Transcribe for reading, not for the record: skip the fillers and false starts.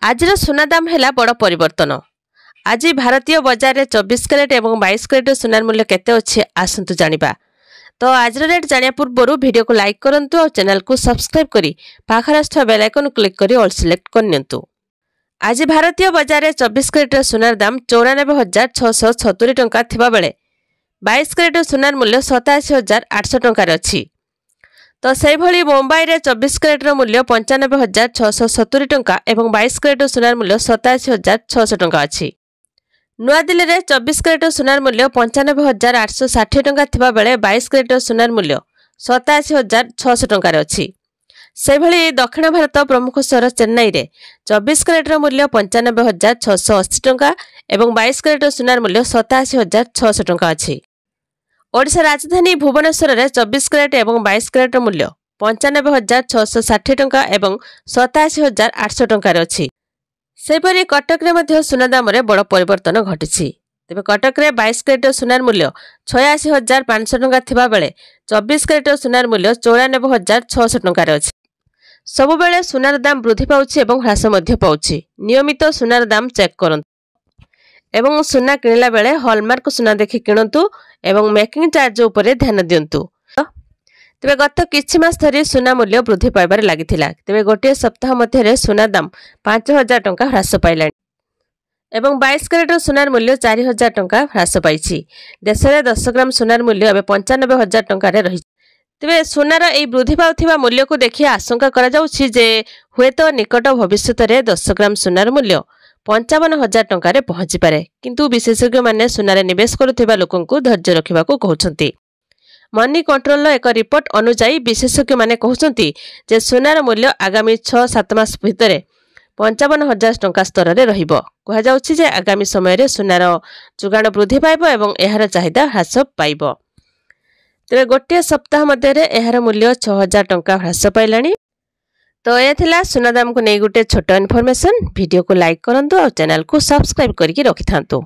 आजर सुना दाम है बड़ परिवर्तन। आज भारतीय बजार में 24 कैरेट और 22 कैरेट सुनार मूल्य केते अच्छे आसतु जानिबा। तो आज रेट जानिया पूर्व वीडियो को लाइक करंतु और चैनल को सब्सक्राइब करी पाखर आसुवा बेल आइकन क्लिक करी ऑल सिलेक्ट करनियंतु। आज भारतीय बजार में 24 कैरेट सुनार दाम 94,670 टंका थिबा बेले 22 कैरेट सुनार मूल्य 87,800 टंकार अछि। तो से भली मुंबई रे 24 कैरेट मूल्य 95,670 टंका एवं 22 कैरेट सुनार मूल्य 87,600 टंका अछि। नुआ दिल्ली रे 24 कैरेट सुनार मूल्य 95,860 टंका थिबा बेले 22 कैरेट सुनार मूल्य 87,600 टंकार अछि। से भली दक्षिण भारत प्रमुख शहर चेन्नई रे 24 कैरेट मूल्य 95,680 टंका एवं 22 कैरेट सुनार मूल्य 87,600 टंका अछि। ओडिशा राजधानी भुवनेश्वर रे 24 कैरेट एवं 22 कैरेट मूल्य 95,660 टंका एवं 87,800 टंकार अछि। सेपरि कटक रे मध्य सुना दाम रे बड़ परिवर्तन घटिछि। तेबे कटक रे 22 कैरेट सुनार मूल्य 86,500 टंका थिबा बेले 24 कैरेट सुनार मूल्य 94,600 टंकार अछि। सब बेले सुनार दाम वृद्धि पाउछि एवं ह्रास मध्य पाउछि। नियमित सुनार दाम चेक करंतु एवं सुना किणला बेले हॉलमार्क सुना देखि किणंतु एवं मेकिंग चार्ज उपरे ध्यान दियंतु। तेबे गत किछि मास धरि सुना मूल्य वृद्धि पाइबार लागिथिला। तेबे गोटे सप्ताह मध्य रे सुना दाम 5,000 टंका ह्रास पाइलानि एवं 22 कैरेट सुनार मूल्य 4,000 टंका ह्रास पाइछि। देश रे 10 ग्राम सुनार मूल्य अब 95,000 टंका रे रहि। तेबे सुनार एई वृद्धि पाउथिबा मूल्य को देखि आशंका करा जाउछि जे हुएतो निकट भविष्यत रे 10 ग्राम सुनार मूल्य 55,000 टंका रे पहुंची पारे। किंतु विशेषज्ञ माने सुनारे निवेश करुथिबा लोकंकु धैर्य रखिबा को कहउछंती। मनी कंट्रोल एक रिपोर्ट अनुसार विशेषज्ञ माने कहउछंती जे सुनार मूल्य आगामी 6-7 मास भितरे 55,000 टंका स्तर रे रहिबो। कहा जाउछि जे आगामी समय रे सुनार जुगाण वृद्धि पाइबो एवं एहार चाहिदा ह्रास पाइबो। तेबे गोटे सप्ताह मध्य रे एहार मूल्य 6,000 टंका ह्रास पाइलानि। तो यह थिला सुना दाम को नहीं गोटे छोट इनफॉरमेशन। वीडियो को लाइक करंतु और चैनल को सब्सक्राइब करके रखि थांतु।